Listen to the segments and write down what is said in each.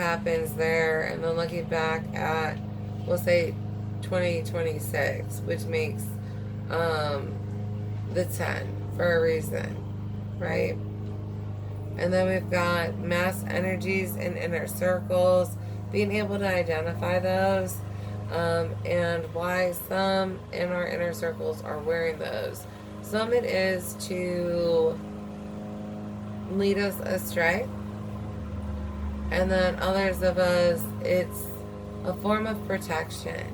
happens there, and then looking back at, we'll say, 2026, which makes the 10 for a reason, right? And then we've got mass energies and inner circles, being able to identify those, and why some in our inner circles are wearing those. Some it is to lead us astray, and then others of us, it's a form of protection.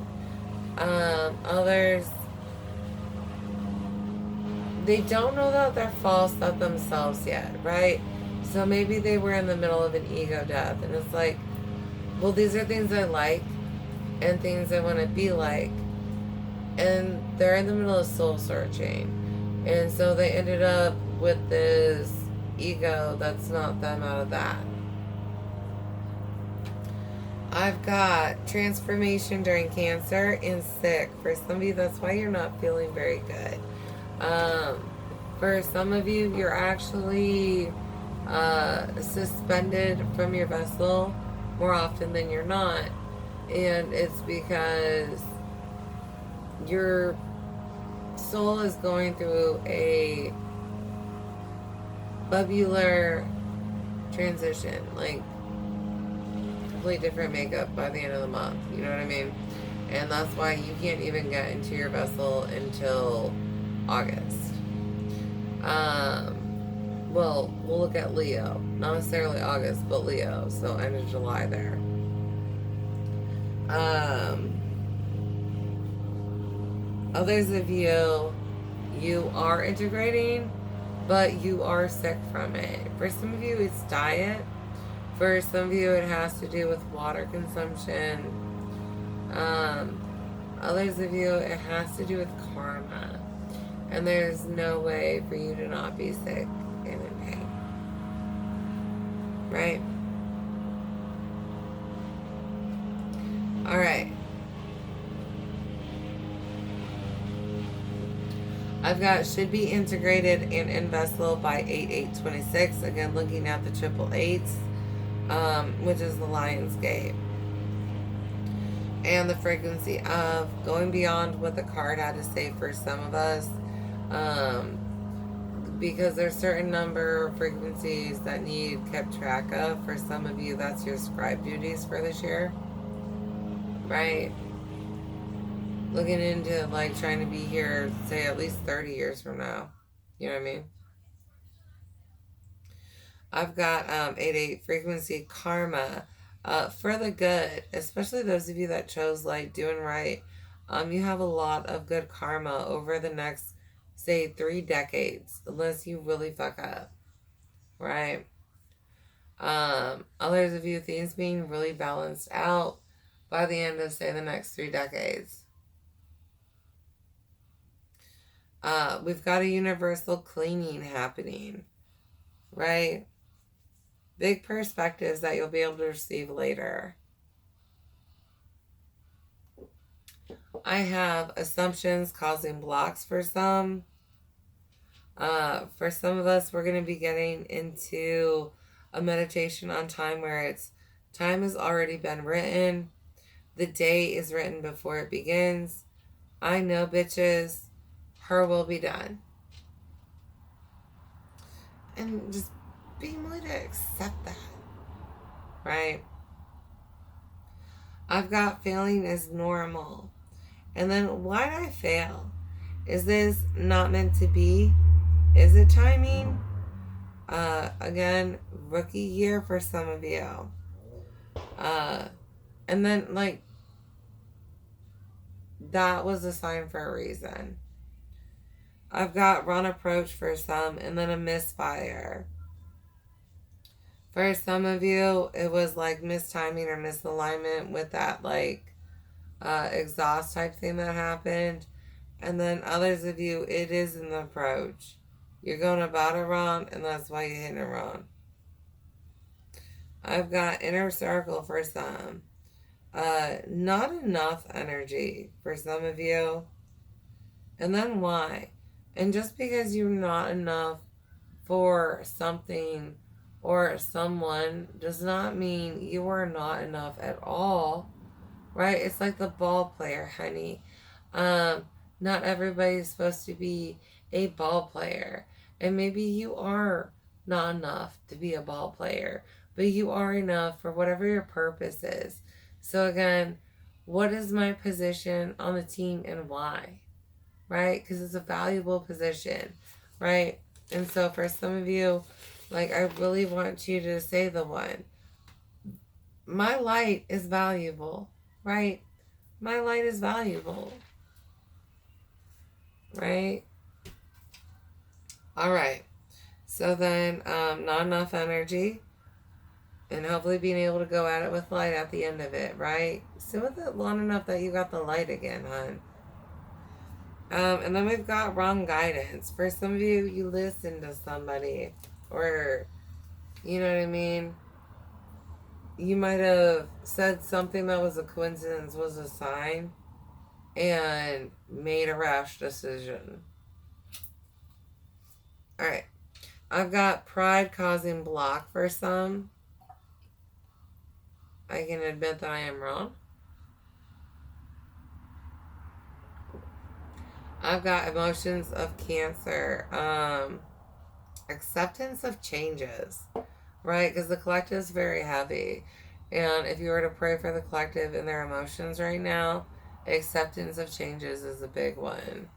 Others, they don't know that they're false of themselves yet, right? So maybe they were in the middle of an ego death, and it's like, well, these are things I like and things I want to be like, and they're in the middle of soul searching, and so they ended up with this ego that's not them out of that. I've got transformation during Cancer and sick. For some of you, that's why you're not feeling very good. For some of you, you're actually suspended from your vessel more often than you're not. And it's because your soul is going through a bubular transition, like completely different makeup by the end of the month, you know what I mean? And that's why you can't even get into your vessel until August. Well, we'll look at Leo, not necessarily August, but Leo, so end of July there. Others of you, you are integrating, but you are sick from it. For some of you, it's diet. For some of you, it has to do with water consumption. Others of you, it has to do with karma. And there's no way for you to not be sick and in pain. Right? All right. I've got should be integrated and in vessel by 8/8/26. Again, looking at the 888s, which is the Lion's Gate. And the frequency of going beyond what the card had to say for some of us. Because there's certain number of frequencies that need kept track of. For some of you, that's your scribe duties for this year. Right? Looking into like trying to be here, say at least 30 years from now. You know what I mean? I've got 8/8 frequency karma for the good, especially those of you that chose like doing right. You have a lot of good karma over the next, say, 3 decades, unless you really fuck up, right? Others of you, things being really balanced out by the end of, say, the next 3 decades. We've got a universal cleaning happening, right? Big perspectives that you'll be able to receive later. I have assumptions causing blocks for some. For some of us, we're going to be getting into a meditation on time where it's time has already been written. The day is written before it begins. I know, bitches. Her will be done. And just being willing to accept that. Right? I've got failing is normal. And then why did I fail? Is this not meant to be? Is it timing? Again, rookie year for some of you. And then like that was a sign for a reason. I've got wrong approach for some, and then a misfire. For some of you, it was like mistiming or misalignment with that like exhaust type thing that happened. And then others of you, it is an approach. You're going about it wrong, and that's why you're hitting it wrong. I've got inner circle for some. Not enough energy for some of you. And then why? And just because you're not enough for something or someone does not mean you are not enough at all, right? It's like the ball player, honey. Not everybody's supposed to be a ball player. And maybe you are not enough to be a ball player, but you are enough for whatever your purpose is. So again, what is my position on the team and why? Right? Because it's a valuable position, right? And so for some of you, like, I really want you to say the one. My light is valuable, right? My light is valuable, right? All right. So then, not enough energy, and hopefully being able to go at it with light at the end of it, right? Sit with it long enough that you got the light again, hon. And then we've got wrong guidance. For some of you, you listen to somebody, or, you know what I mean? You might have said something that was a coincidence, was a sign, and made a rash decision. All right. I've got pride causing block for some. I can admit that I am wrong. I've got emotions of Cancer. Acceptance of changes, right? Because the collective is very heavy. And if you were to pray for the collective and their emotions right now, acceptance of changes is a big one.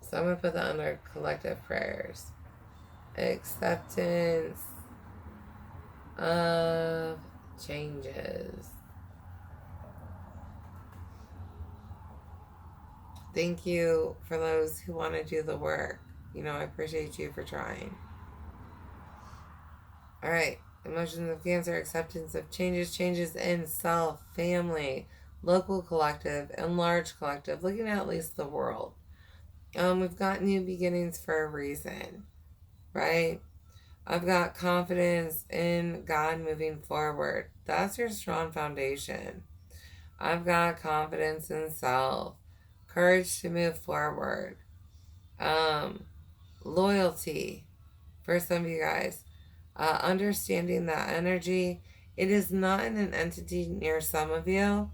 So I'm going to put that under collective prayers. Acceptance of changes. Thank you for those who want to do the work. You know, I appreciate you for trying. All right. Emotions of Cancer, acceptance of changes, changes in self, family, local collective, and large collective, looking at least the world. We've got new beginnings for a reason, right? I've got confidence in God moving forward. That's your strong foundation. I've got confidence in self, courage to move forward, loyalty for some of you guys, understanding that energy, it is not in an entity near some of you.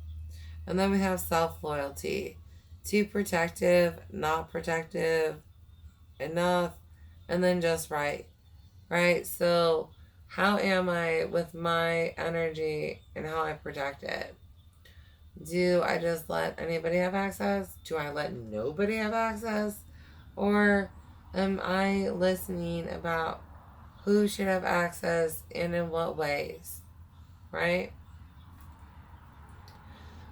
And then we have self-loyalty, too protective, not protective enough, and then just right. So how am I with my energy and how I protect it? Do I just let anybody have access? Do I let nobody have access? Or am I listening about who should have access and in what ways? Right?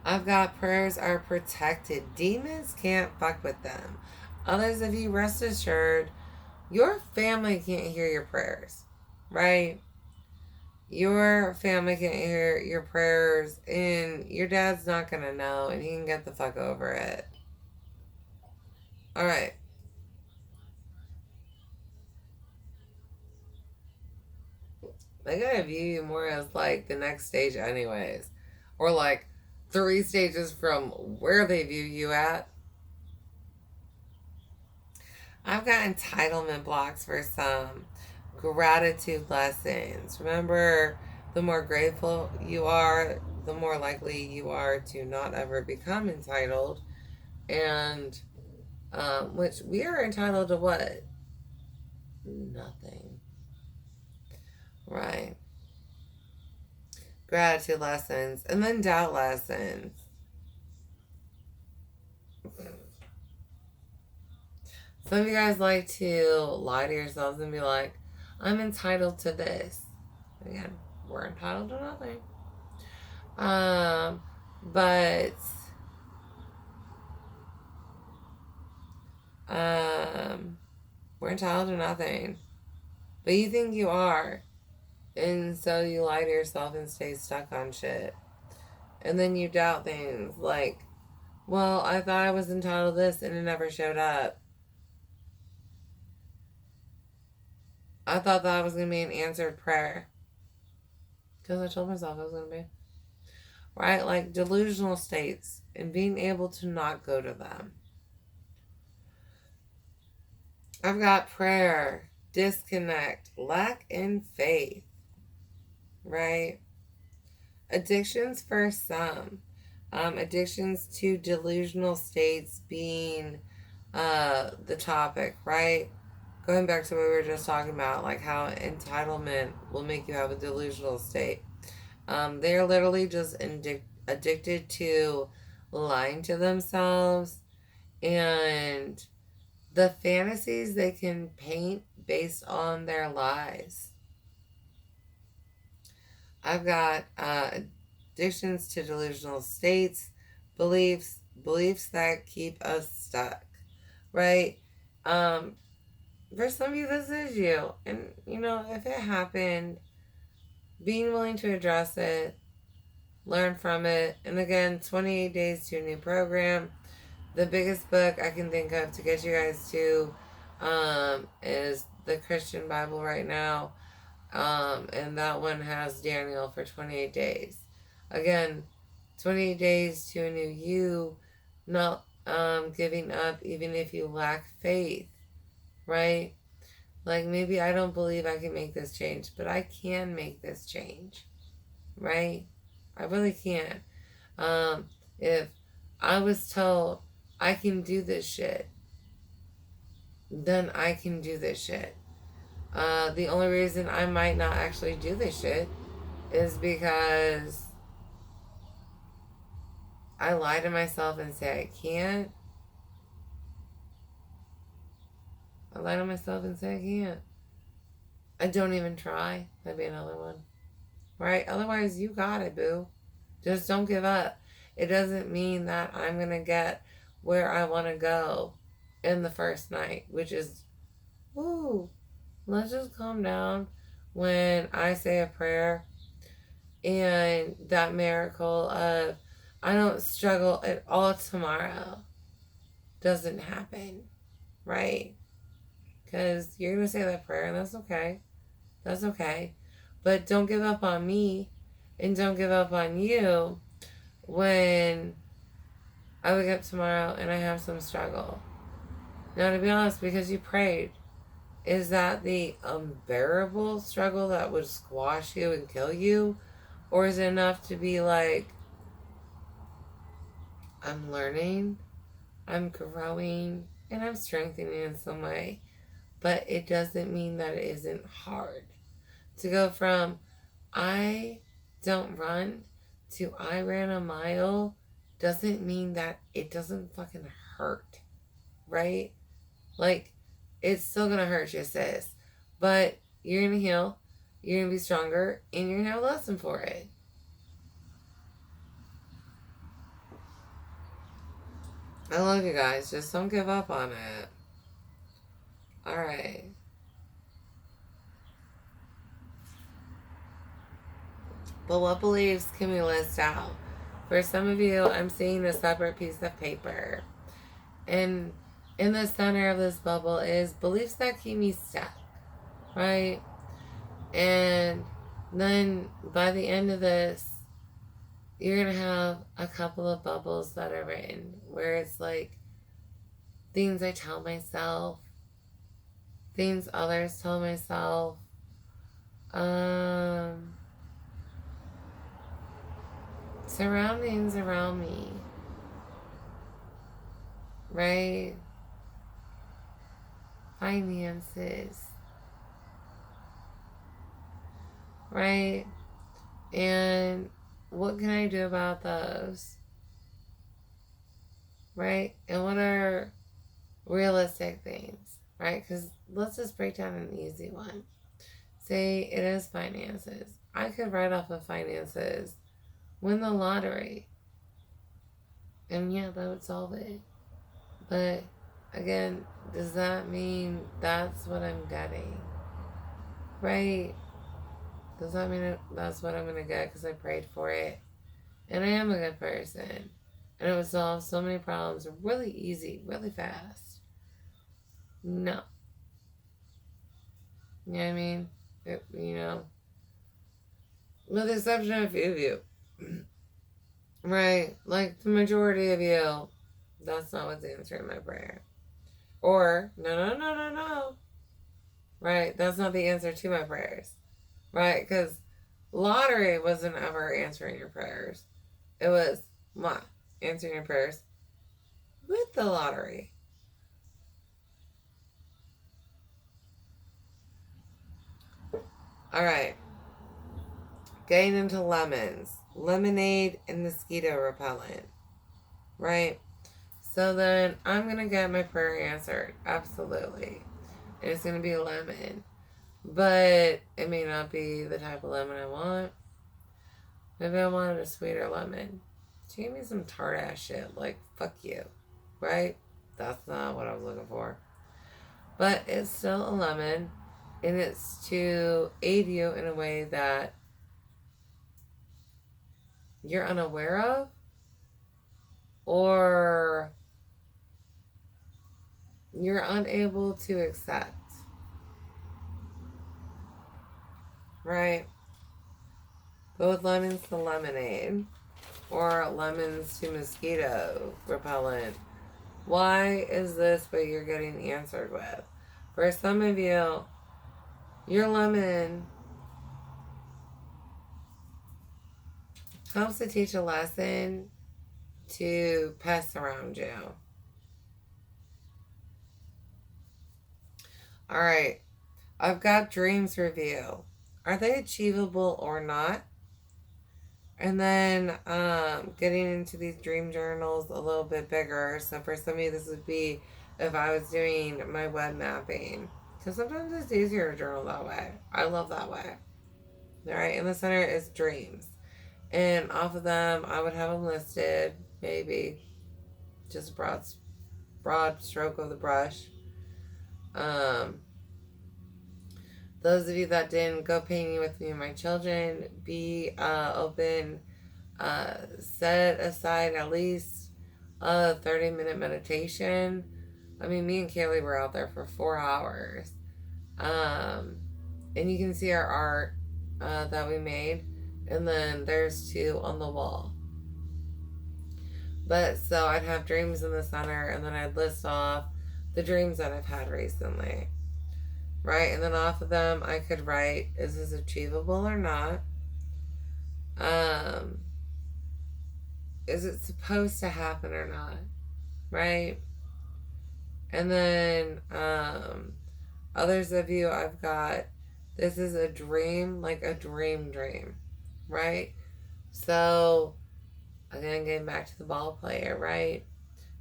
I've got prayers are protected. Demons can't fuck with them. Others of you, rest assured, your family can't hear your prayers. Right? Your family can't hear your prayers, and your dad's not going to know, and he can get the fuck over it. All right. They're going to view you more as like the next stage anyways. Or like 3 stages from where they view you at. I've got entitlement blocks for some. Gratitude lessons. Remember, the more grateful you are, the more likely you are to not ever become entitled. And which we are entitled to what? Nothing. Right. Gratitude lessons. And then doubt lessons. Some of you guys like to lie to yourselves and be like, I'm entitled to this. Again, we're entitled to nothing. But we're entitled to nothing. But you think you are. And so you lie to yourself and stay stuck on shit. And then you doubt things like, well, I thought I was entitled to this and it never showed up. I thought that was going to be an answered prayer. Because I told myself it was going to be. Right? Like delusional states and being able to not go to them. I've got prayer, disconnect, lack in faith, right? Addictions for some. Addictions to delusional states being the topic, right? Going back to what we were just talking about, like how entitlement will make you have a delusional state. They're literally just addicted to lying to themselves and the fantasies they can paint based on their lies. I've got addictions to delusional states, beliefs that keep us stuck, right? For some of you, this is you. And, if it happened, being willing to address it, learn from it. And again, 28 days to a new program. The biggest book I can think of to get you guys to is the Christian Bible right now. And that one has Daniel for 28 days. Again, 28 days to a new you, not giving up even if you lack faith, right? Like, maybe I don't believe I can make this change, but I can make this change, right? I really can. If I was told I can do this shit, then I can do this shit. The only reason I might not actually do this shit is because I lie to myself and say I can't. I lie to myself and say I can't. I don't even try. That'd be another one. Right? Otherwise, you got it, boo. Just don't give up. It doesn't mean that I'm going to get where I want to go in the first night, which is, woo, let's just calm down when I say a prayer and that miracle of I don't struggle at all tomorrow doesn't happen, right? Because you're going to say that prayer and that's okay. That's okay. But don't give up on me and don't give up on you when I wake up tomorrow and I have some struggle. Now, to be honest, because you prayed, is that the unbearable struggle that would squash you and kill you? Or is it enough to be like, I'm learning, I'm growing, and I'm strengthening in some way. But it doesn't mean that it isn't hard. To go from I don't run to I ran a mile doesn't mean that it doesn't fucking hurt, right? Like, it's still gonna hurt you, sis. But you're gonna heal, you're gonna be stronger, and you're gonna have a lesson for it. I love you guys. Just don't give up on it. Alright. But what beliefs can we list out? For some of you, I'm seeing a separate piece of paper. And in the center of this bubble is beliefs that keep me stuck, right? And then by the end of this, you're going to have a couple of bubbles that are written where it's like things I tell myself, things others tell myself, surroundings around me, right? Finances, right? And what can I do about those, right? And what are realistic things, right? Because let's just break down an easy one. Say it is finances. I could write off of finances, win the lottery, and yeah, that would solve it. But again, does that mean that's what I'm getting? Right? Does that mean that's what I'm going to get because I prayed for it? And I am a good person. And it would solve so many problems really easy, really fast. No. You know what I mean? With the exception of a few of you. Right? Like the majority of you, that's not what's answering my prayer. Or, no. right? That's not the answer to my prayers, right? Because lottery wasn't ever answering your prayers. It was answering your prayers with the lottery. All right. Getting into lemons, lemonade, and mosquito repellent, right? So then I'm going to get my prayer answered. Absolutely. And it's going to be a lemon. But it may not be the type of lemon I want. Maybe I wanted a sweeter lemon. She gave me some tart ass shit. Like, fuck you. Right? That's not what I was looking for. But it's still a lemon. And it's to aid you in a way that you're unaware of. Or you're unable to accept. Right? Go with lemons to lemonade. Or lemons to mosquito repellent. Why is this what you're getting answered with? For some of you, your lemon helps to teach a lesson to pests around you. All right. I've got dreams review. Are they achievable or not? And then getting into these dream journals a little bit bigger. So for some of you, this would be if I was doing my web mapping. Because sometimes it's easier to journal that way. I love that way. All right. In the center is dreams. And off of them, I would have them listed. Maybe just broad stroke of the brush. Those of you that didn't go painting with me and my children, be open. Set aside at least a 30-minute meditation. I mean, me and Kaylee were out there for 4 hours. And you can see our art that we made. And then there's 2 on the wall. But so I'd have dreams in the center, and then I'd list off the dreams that I've had recently. Right? And then off of them, I could write, is this achievable or not? Is it supposed to happen or not? Right? And then others of you, I've got, this is a dream, like a dream, right? So, again, getting back to the ball player, right?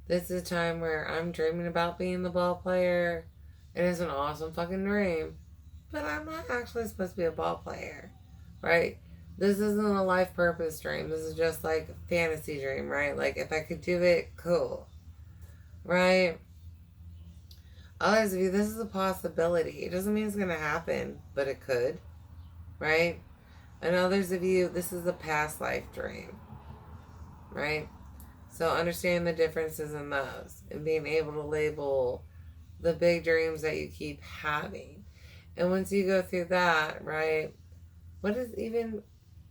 This is a time where I'm dreaming about being the ball player. It is an awesome fucking dream. But I'm not actually supposed to be a ball player, right? This isn't a life purpose dream. This is just like a fantasy dream, right? Like, if I could do it, cool. Right? Others of you, this is a possibility. It doesn't mean it's going to happen, but it could. Right? And others of you, this is a past life dream. Right? So understand the differences in those. And being able to label the big dreams that you keep having. And once you go through that, right? What is even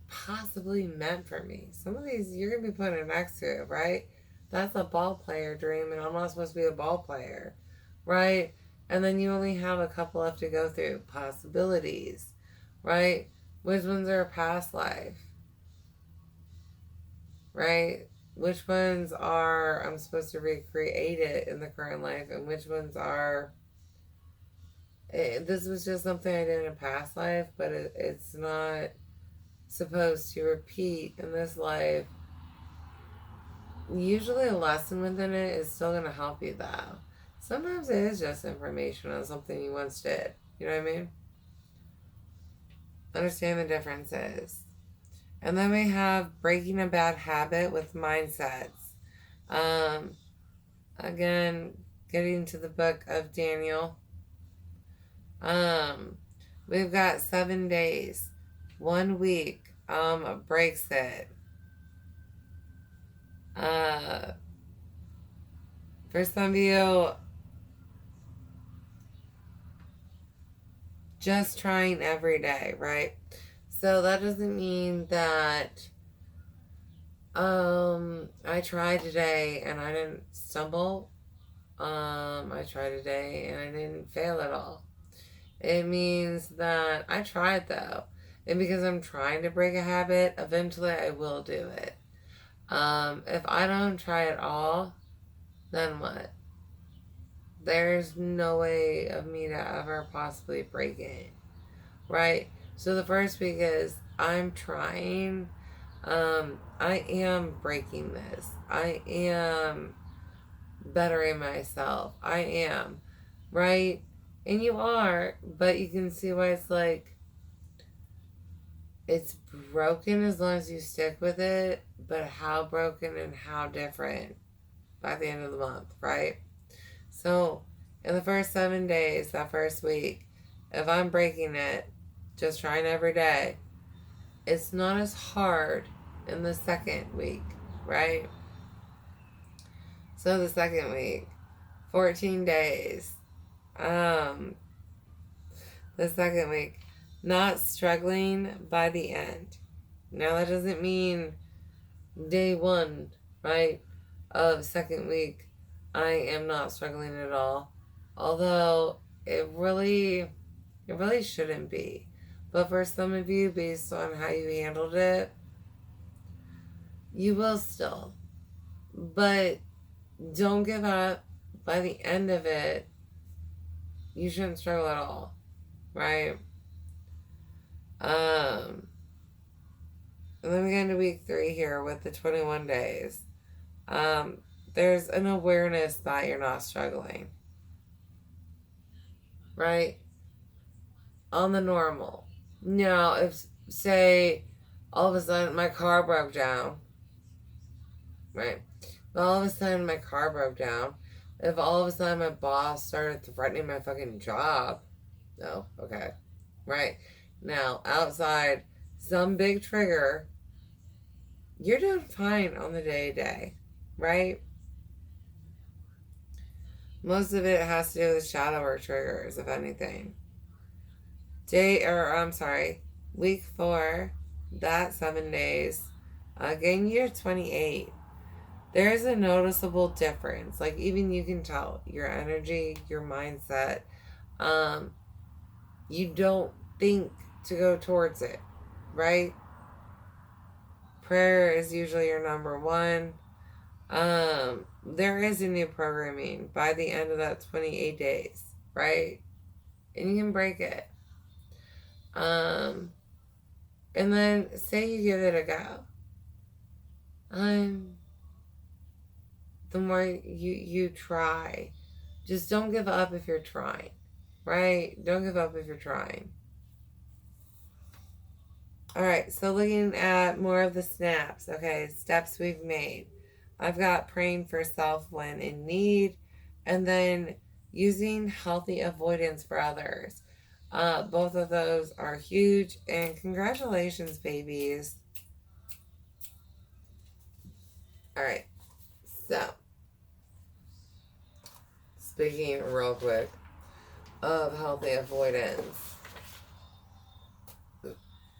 possibly meant for me? Some of these you're going to be putting next to it, right? That's a ball player dream, and I'm not supposed to be a ball player, right? And then you only have a couple left to go through. Possibilities, right? Which ones are a past life, right? Which ones are I'm supposed to recreate it in the current life, and which ones are this was just something I did in a past life, but it's not supposed to repeat in this life. Usually a lesson within it is still going to help you though. Sometimes it is just information on something you once did. You know what I mean? Understand the differences. And then we have breaking a bad habit with mindsets. Again, getting to the book of Daniel. We've got 7 days. 1 week breaks it. For some of you, just trying every day, right? So that doesn't mean that I tried today and I didn't stumble. I tried today and I didn't fail at all. It means that I tried though. And because I'm trying to break a habit, eventually I will do it. If I don't try at all, then what? There's no way of me to ever possibly break it, right? So the first week is I'm trying. I am breaking this. I am bettering myself. I am, right? And you are, but you can see why it's like it's broken as long as you stick with it, but how broken and how different by the end of the month, right? So, in the first 7 days, that first week, if I'm breaking it, just trying every day, it's not as hard in the second week, right? So, the second week, 14 days, um, the second week, not struggling by the end. Now, that doesn't mean day one, right, of second week, I am not struggling at all. Although it really shouldn't be. But for some of you, based on how you handled it, you will still. But don't give up. By the end of it, you shouldn't struggle at all, right? And then we get into week 3 here with the 21 days. Um, there's an awareness that you're not struggling, right? On the normal. Now, if, say, all of a sudden my car broke down, right? If all of a sudden my car broke down, if all of a sudden my boss started threatening my fucking job, no, okay, right? Now, outside some big trigger, you're doing fine on the day-to-day, right? Most of it has to do with shadow work triggers, if anything. Week 4, that 7 days, getting year 28. There's a noticeable difference. Like, even you can tell your energy, your mindset. You don't think to go towards it, right? Prayer is usually your number one. There is a new programming by the end of that 28 days, right? And you can break it. And then say you give it a go. The more you try, just don't give up if you're trying, right? Don't give up if you're trying. All right, so looking at more of the snaps, okay, steps we've made. I've got praying for self when in need, and then using healthy avoidance for others. Both of those are huge, and congratulations, babies. All right, so speaking real quick of healthy avoidance,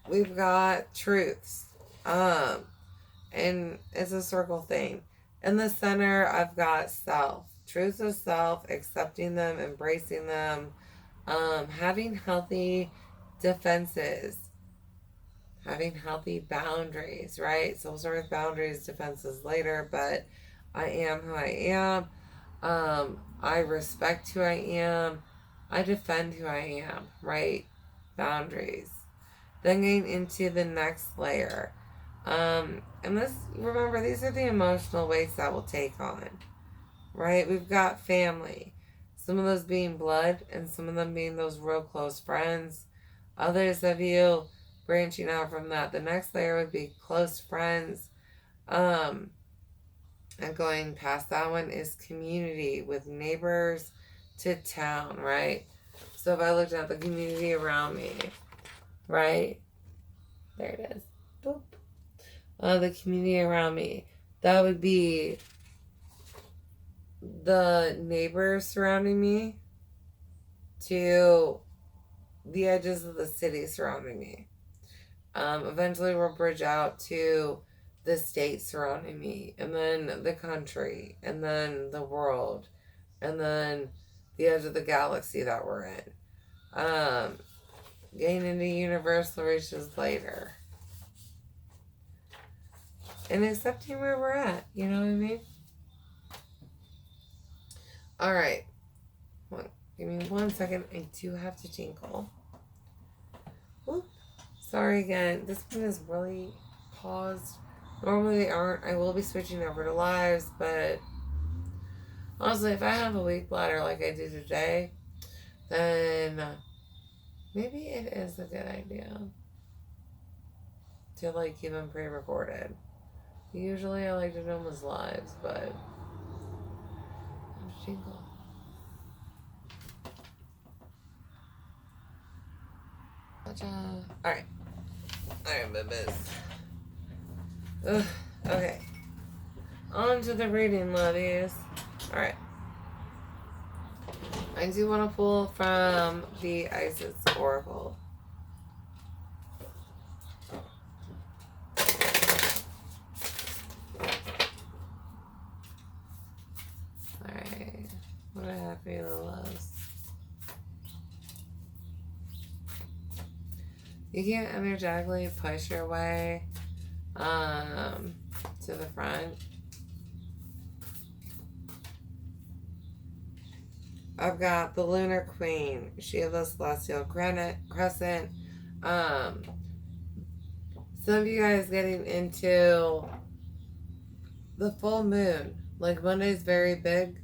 we've got truths, and it's a circle thing. In the center, I've got self. Truths of self, accepting them, embracing them, having healthy defenses, having healthy boundaries, right? So we'll start with boundaries, defenses later, but I am who I am. I respect who I am. I defend who I am, right? Boundaries. Then getting into the next layer. And remember, these are the emotional weights that we'll take on, right? We've got family. Some of those being blood and some of them being those real close friends. Others of you branching out from that. The next layer would be close friends. And going past that one is community with neighbors to town, right? So if I looked at the community around me, right? There it is. Boop. The community around me. That would be the neighbors surrounding me to the edges of the city surrounding me. Eventually we'll bridge out to the state surrounding me, and then the country, and then the world, and then the edge of the galaxy that we're in. Getting into universal reaches later. And accepting where we're at. You know what I mean? Alright. Give me 1 second. I do have to tinkle. Whoop. Sorry again. This one is really paused. Normally they aren't. I will be switching over to lives, but honestly, if I have a weak bladder like I do today, then maybe it is a good idea to like keep them pre-recorded. Usually I like to do them as lives, but jingle. Alright. Alright, babies. Ugh. Okay. On to the reading, lovies. Alright. I do want to pull from the Isis Oracle. Alright. What do I have for you, the loves? You can't energetically push your way to the front. I've got the Lunar Queen. She of the Celestial Crescent. Some of you guys getting into the full moon. Like Monday's very big.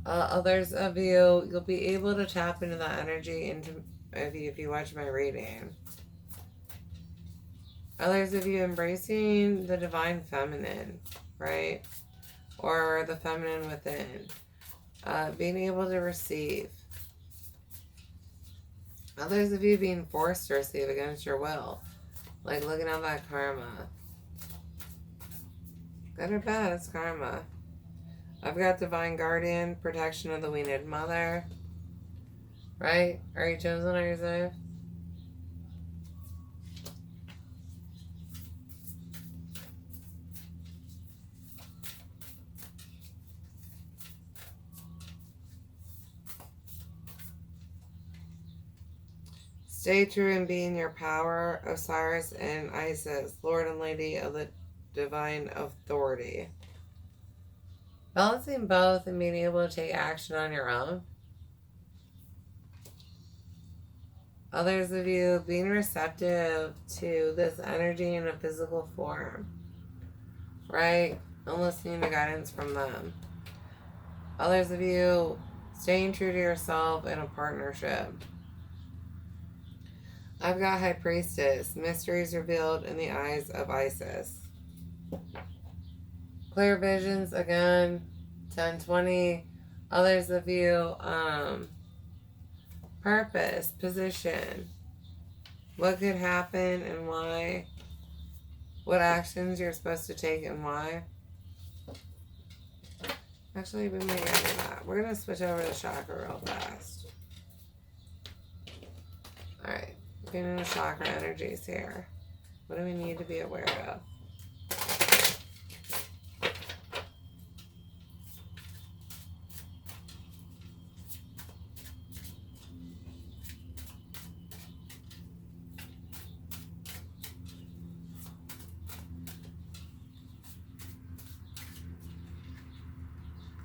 Others of you, you'll be able to tap into that energy if you watch my reading. Others of you embracing the divine feminine, right? Or the feminine within. Being able to receive. Others of you being forced to receive against your will. Like looking at that karma. Good or bad, it's karma. I've got divine guardian, protection of the weaned mother. Right? Are you chosen or you saved? Stay true in being your power, Osiris and Isis, Lord and Lady of the Divine Authority. Balancing both and being able to take action on your own. Others of you being receptive to this energy in a physical form, right? And listening to guidance from them. Others of you staying true to yourself in a partnership. I've got High Priestess, mysteries revealed in the eyes of Isis. Clear visions, again, 1020. Others of you, purpose, position. What could happen and why. What actions you're supposed to take and why. Actually, we may get to that. We're going to switch over to chakra real fast. Alright. Getting into chakra energies here. What do we need to be aware of?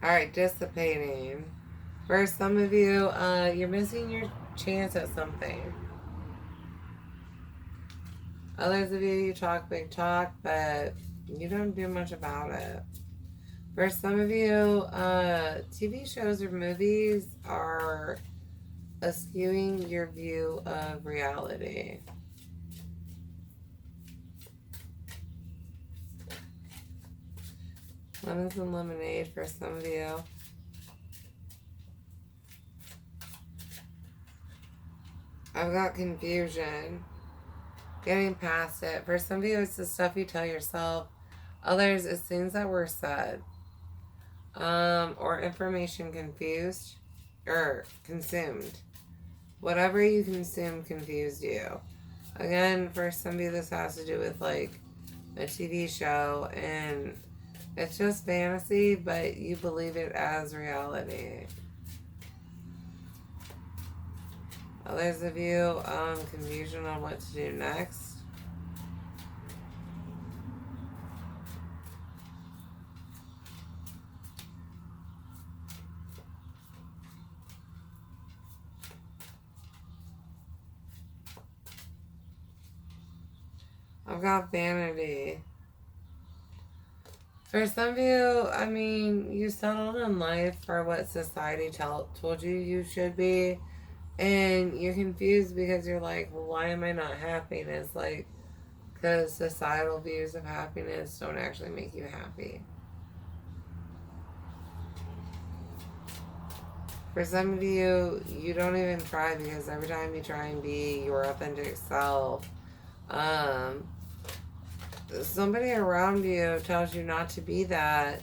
Alright, dissipating. For some of you, you're missing your chance at something. Others of you, you talk big talk, but you don't do much about it. For some of you, TV shows or movies are skewing your view of reality. Lemons and lemonade for some of you. I've got confusion. Getting past it. For some of you, it's the stuff you tell yourself. Others, it's things that were said. Or information confused. Or consumed. Whatever you consumed confused you. Again, for some of you, this has to do with like a TV show. And it's just fantasy, but you believe it as reality. Others of you, confusion on what to do next. I've got vanity. For some of you, I mean, you settled in life for what society told you you should be. And you're confused because you're like, well, why am I not happy? And it's like, because societal views of happiness don't actually make you happy. For some of you, you don't even try because every time you try and be your authentic self, somebody around you tells you not to be that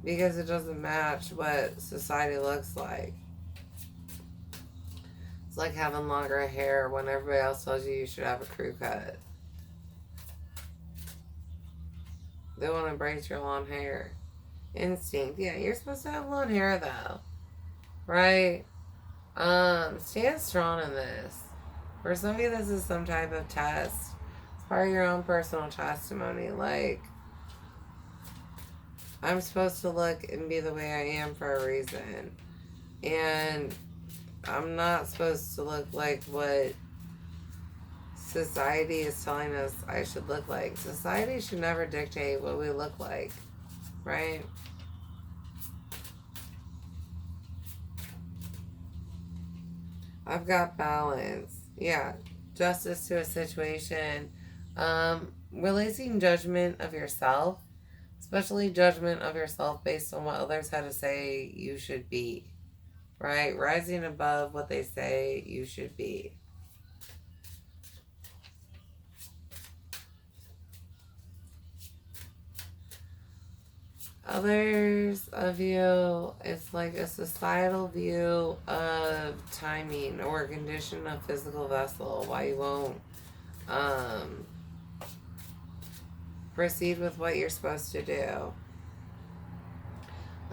because it doesn't match what society looks like. It's like having longer hair when everybody else tells you you should have a crew cut. They won't embrace your long hair. Instinct. Yeah, you're supposed to have long hair though. Right? Stand strong in this. For some of you, this is some type of test. It's part of your own personal testimony. Like, I'm supposed to look and be the way I am for a reason. And I'm not supposed to look like what society is telling us I should look like. Society should never dictate what we look like. Right? I've got balance. Yeah. Justice to a situation. Releasing judgment of yourself. Especially judgment of yourself based on what others had to say you should be. Right? Rising above what they say you should be. Others of you, it's like a societal view of timing or condition of physical vessel, why you won't proceed with what you're supposed to do.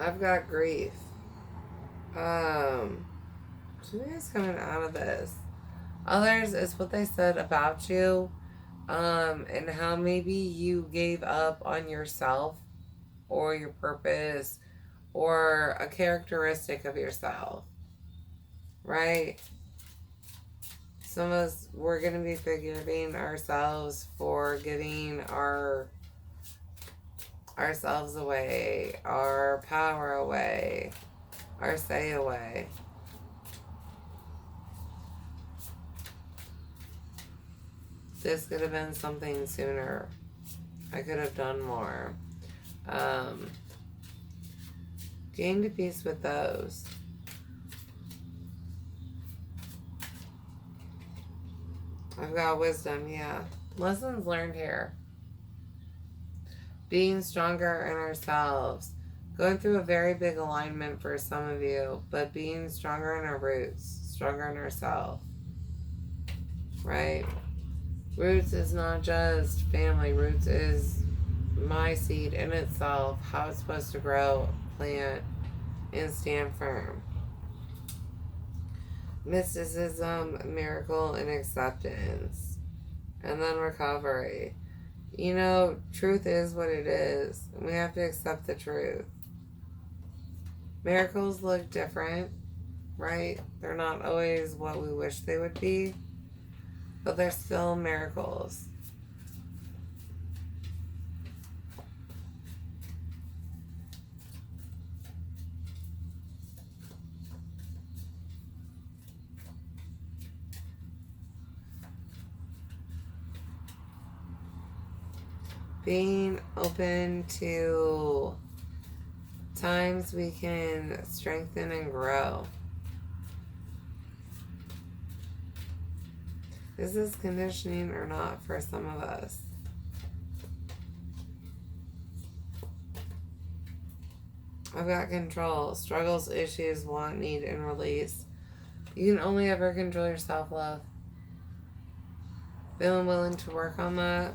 I've got grief. So is coming out of this. Others is what they said about you, and how maybe you gave up on yourself or your purpose or a characteristic of yourself, right? Some of us, we're going to be forgiving ourselves for giving ourselves away, our power away, our say away. This could have been something sooner. I could have done more. Gain to peace with those. I've got wisdom, yeah. Lessons learned here. Being stronger in ourselves. Going through a very big alignment for some of you, but being stronger in our roots, stronger in ourselves. Right? Roots is not just family. Roots is my seed in itself, how it's supposed to grow, plant, and stand firm. Mysticism, miracle, and acceptance. And then recovery. You know, truth is what it is. And we have to accept the truth. Miracles look different, right? They're not always what we wish they would be, but they're still miracles. Being open to times we can strengthen and grow. Is this conditioning or not for some of us? I've got control. Struggles, issues, want, need, and release. You can only ever control your self-love. Feeling willing to work on that.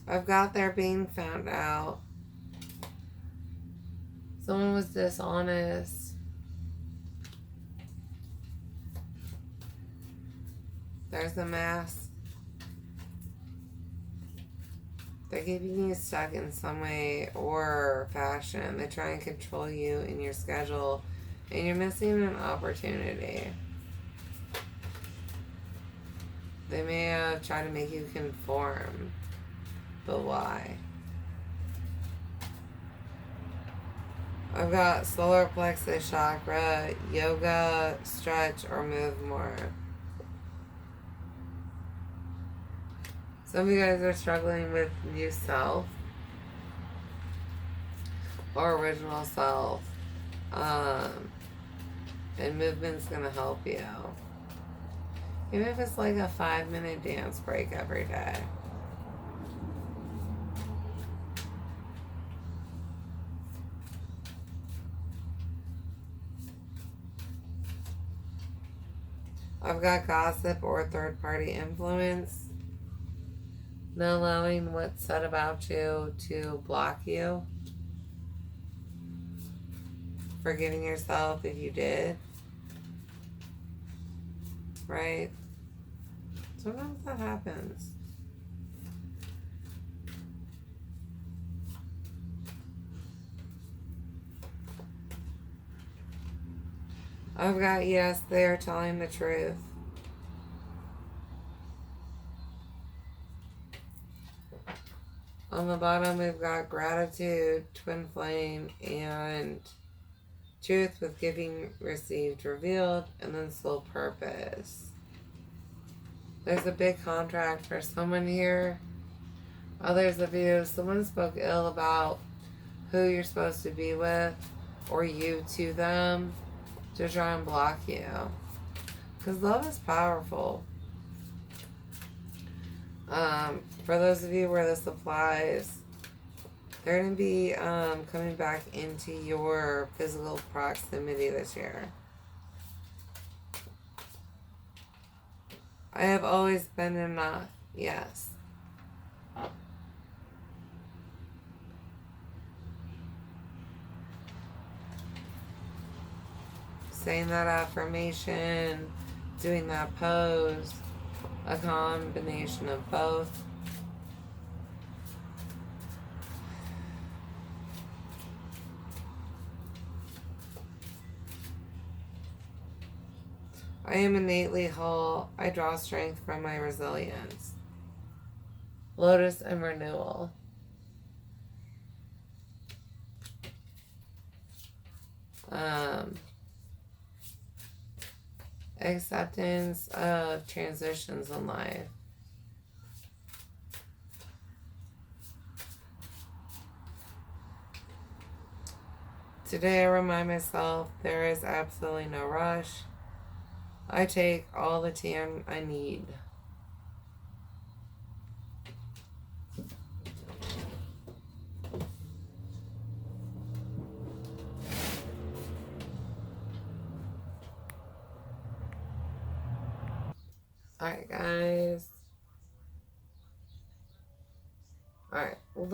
I've got they're being found out. Someone was dishonest. There's the mask. They're keeping you stuck in some way or fashion. They try and control you in your schedule, and you're missing an opportunity. They may have tried to make you conform, but why? I've got solar plexus chakra, yoga, stretch, or move more. Some of you guys are struggling with new self or original self. And movement's going to help you. Even if it's like a 5-minute dance break every day. I've got gossip or third-party influence. Not allowing what's said about you to block you. Forgiving yourself if you did. Right? Sometimes that happens. I've got yes, they are telling the truth. On the bottom, we've got gratitude, twin flame, and truth with giving received revealed, and then soul purpose. There's a big contract for someone here. Others of you, someone spoke ill about who you're supposed to be with, or you to them, to try and block you. Because love is powerful. For those of you where this applies, they're going to be coming back into your physical proximity this year. I have always been enough. Yes. Saying that affirmation, doing that pose, a combination of both. I am innately whole. I draw strength from my resilience. Lotus and renewal. Acceptance of transitions in life. Today I remind myself there is absolutely no rush. I take all the time I need. Alright, guys.